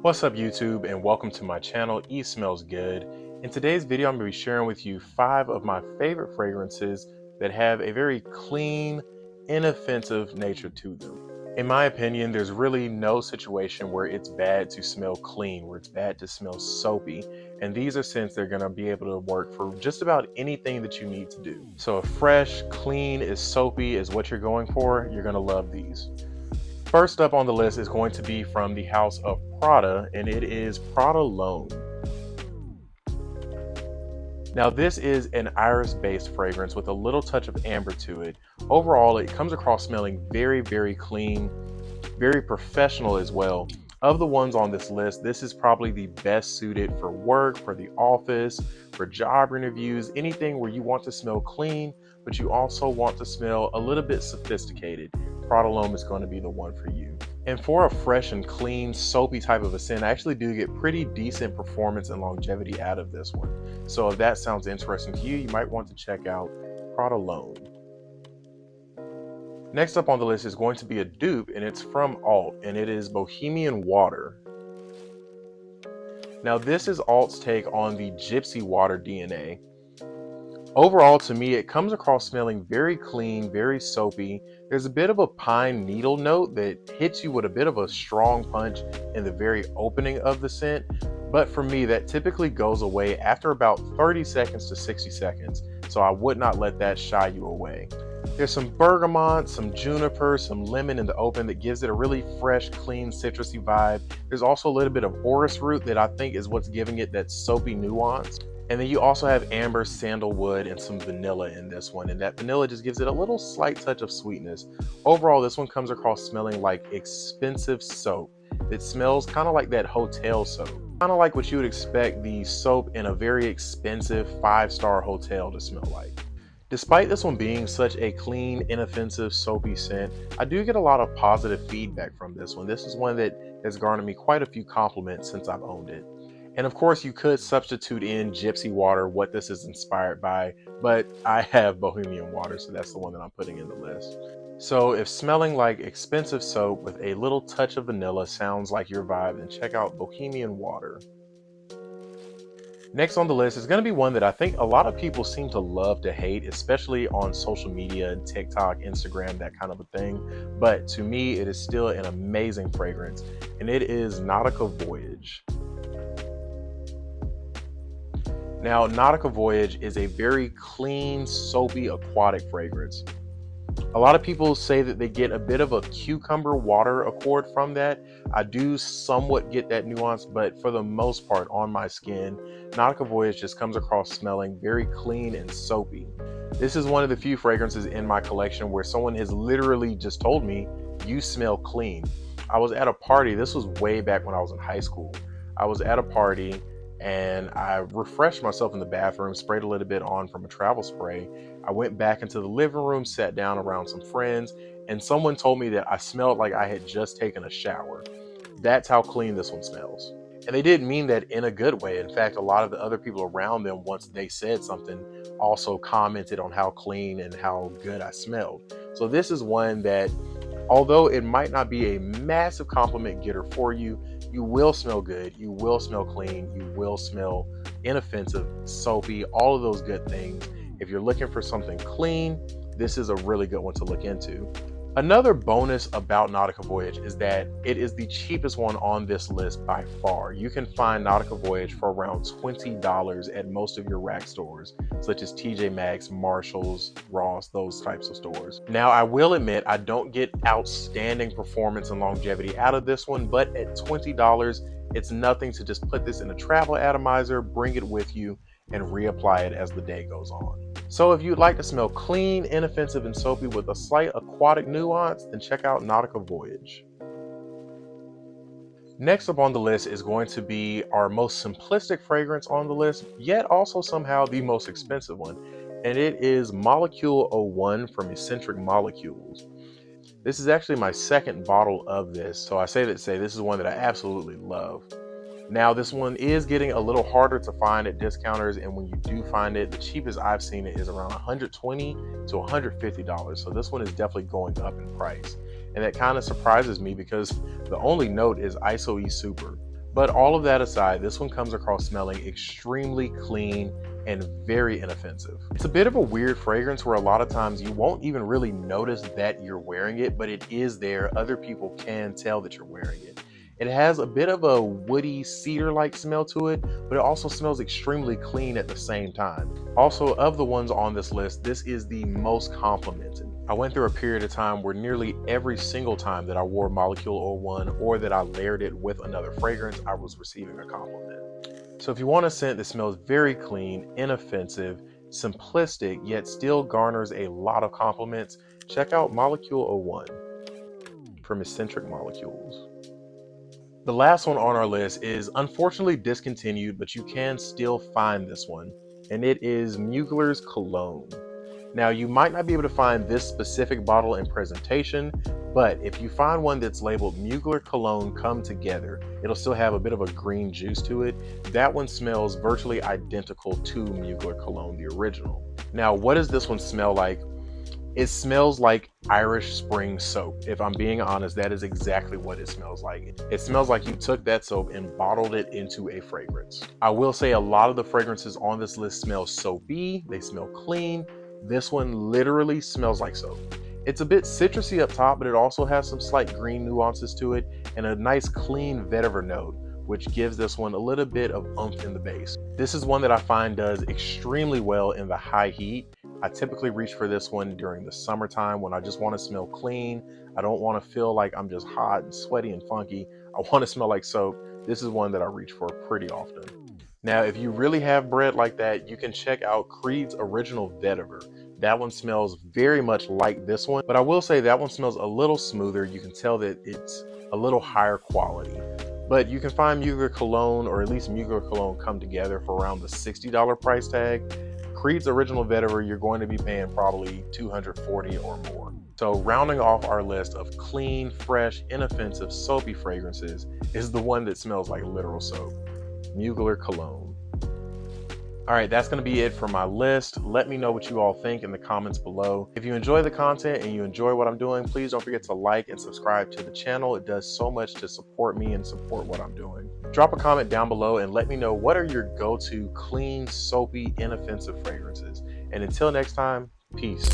What's up YouTube, and welcome to my channel, Smells Good. In today's video, I'm going to be sharing with you 5 of my favorite fragrances that have a very clean, inoffensive nature to them. In my opinion, there's really no situation where it's bad to smell clean, where it's bad to smell soapy, and these are scents that are going to be able to work for just about anything that you need to do. So if fresh, clean, is soapy is what you're going for, you're going to love these. First up on the list is going to be from the house of Prada, and it is Prada L'Homme. Now this is an iris-based fragrance with a little touch of amber to it. Overall, it comes across smelling very, very clean, very professional as well. Of the ones on this list, this is probably the best suited for work, for the office, for job interviews, anything where you want to smell clean, but you also want to smell a little bit sophisticated. Prada L'Homme is going to be the one for you. And for a fresh and clean, soapy type of a scent, I actually do get pretty decent performance and longevity out of this one. So if that sounds interesting to you, you might want to check out Prada L'Homme. Next up on the list is going to be a dupe, and it's from Alt, and it is Bohemian Water. Now this is Alt's take on the Gypsy Water DNA. Overall, to me, it comes across smelling very clean, very soapy. There's a bit of a pine needle note that hits you with a bit of a strong punch in the very opening of the scent. But for me, that typically goes away after about 30 seconds to 60 seconds. So I would not let that shy you away. There's some bergamot, some juniper, some lemon in the open that gives it a really fresh, clean, citrusy vibe. There's also a little bit of orris root that I think is what's giving it that soapy nuance. And then you also have amber, sandalwood, and some vanilla in this one. And that vanilla just gives it a little slight touch of sweetness. Overall, this one comes across smelling like expensive soap. It smells kind of like that hotel soap. Kind of like what you would expect the soap in a very expensive 5-star hotel to smell like. Despite this one being such a clean, inoffensive, soapy scent, I do get a lot of positive feedback from this one. This is one that has garnered me quite a few compliments since I've owned it. And of course, you could substitute in Gypsy Water, what this is inspired by, but I have Bohemian Water, so that's the one that I'm putting in the list. So if smelling like expensive soap with a little touch of vanilla sounds like your vibe, then check out Bohemian Water. Next on the list is going to be one that I think a lot of people seem to love to hate, especially on social media, TikTok, Instagram, that kind of a thing. But to me, it is still an amazing fragrance, and it is Nautica Voyage. Now, Nautica Voyage is a very clean, soapy, aquatic fragrance. A lot of people say that they get a bit of a cucumber water accord from that. I do somewhat get that nuance, but for the most part on my skin, Nautica Voyage just comes across smelling very clean and soapy. This is one of the few fragrances in my collection where someone has literally just told me, "You smell clean." I was at a party, this was way back when I was in high school. I was at a party and I refreshed myself in the bathroom, sprayed a little bit on from a travel spray. I went back into the living room, sat down around some friends, and someone told me that I smelled like I had just taken a shower. That's how clean this one smells. And they didn't mean that in a good way. In fact, a lot of the other people around them, once they said something, also commented on how clean and how good I smelled. So this is one that, although it might not be a massive compliment getter for you, you will smell good, you will smell clean, you will smell inoffensive, soapy, all of those good things. If you're looking for something clean, this is a really good one to look into. Another bonus about Nautica Voyage is that it is the cheapest one on this list by far. You can find Nautica Voyage for around $20 at most of your rack stores, such as TJ Maxx, Marshalls, Ross, those types of stores. Now, I will admit I don't get outstanding performance and longevity out of this one, but at $20, it's nothing to just put this in a travel atomizer, bring it with you, and reapply it as the day goes on. So if you'd like to smell clean, inoffensive, and soapy with a slight aquatic nuance, then check out Nautica Voyage. Next up on the list is going to be our most simplistic fragrance on the list, yet also somehow the most expensive one, and it is Molecule 01 from Eccentric Molecules. This is actually my second bottle of this, so I say this is one that I absolutely love. Now, this one is getting a little harder to find at discounters, and when you do find it, the cheapest I've seen it is around $120 to $150. So this one is definitely going up in price. And that kind of surprises me because the only note is ISO E Super. But all of that aside, this one comes across smelling extremely clean and very inoffensive. It's a bit of a weird fragrance where a lot of times you won't even really notice that you're wearing it, but it is there. Other people can tell that you're wearing it. It has a bit of a woody cedar-like smell to it, but it also smells extremely clean at the same time. Also, of the ones on this list, this is the most complimented. I went through a period of time where nearly every single time that I wore Molecule 01 or that I layered it with another fragrance, I was receiving a compliment. So if you want a scent that smells very clean, inoffensive, simplistic, yet still garners a lot of compliments, check out Molecule 01 from Eccentric Molecules. The last one on our list is unfortunately discontinued, but you can still find this one, and it is Mugler's Cologne. Now, you might not be able to find this specific bottle in presentation, but if you find one that's labeled Mugler Cologne Come Together, it'll still have a bit of a green juice to it. That one smells virtually identical to Mugler Cologne, the original. Now, what does this one smell like? It smells like Irish Spring soap. If I'm being honest, that is exactly what it smells like. It smells like you took that soap and bottled it into a fragrance. I will say a lot of the fragrances on this list smell soapy, they smell clean. This one literally smells like soap. It's a bit citrusy up top, but it also has some slight green nuances to it and a nice clean vetiver note, which gives this one a little bit of oomph in the base. This is one that I find does extremely well in the high heat. I typically reach for this one during the summertime when I just want to smell clean. I don't want to feel like I'm just hot and sweaty and funky. I want to smell like soap. This is one that I reach for pretty often. Now, if you really have bread like that, you can check out Creed's Original Vetiver. That one smells very much like this one, but I will say that one smells a little smoother. You can tell that it's a little higher quality. But you can find Mugler Cologne, or at least Mugler Cologne Come Together, for around the $60 price tag. Creed's Original Vetiver, you're going to be paying probably $240 or more. So rounding off our list of clean, fresh, inoffensive, soapy fragrances is the one that smells like literal soap, Mugler Cologne. All right, that's going to be it for my list. Let me know what you all think in the comments below. If you enjoy the content and you enjoy what I'm doing, please don't forget to like and subscribe to the channel. It does so much to support me and support what I'm doing. Drop a comment down below and let me know what are your go-to clean, soapy, inoffensive fragrances. And until next time, peace.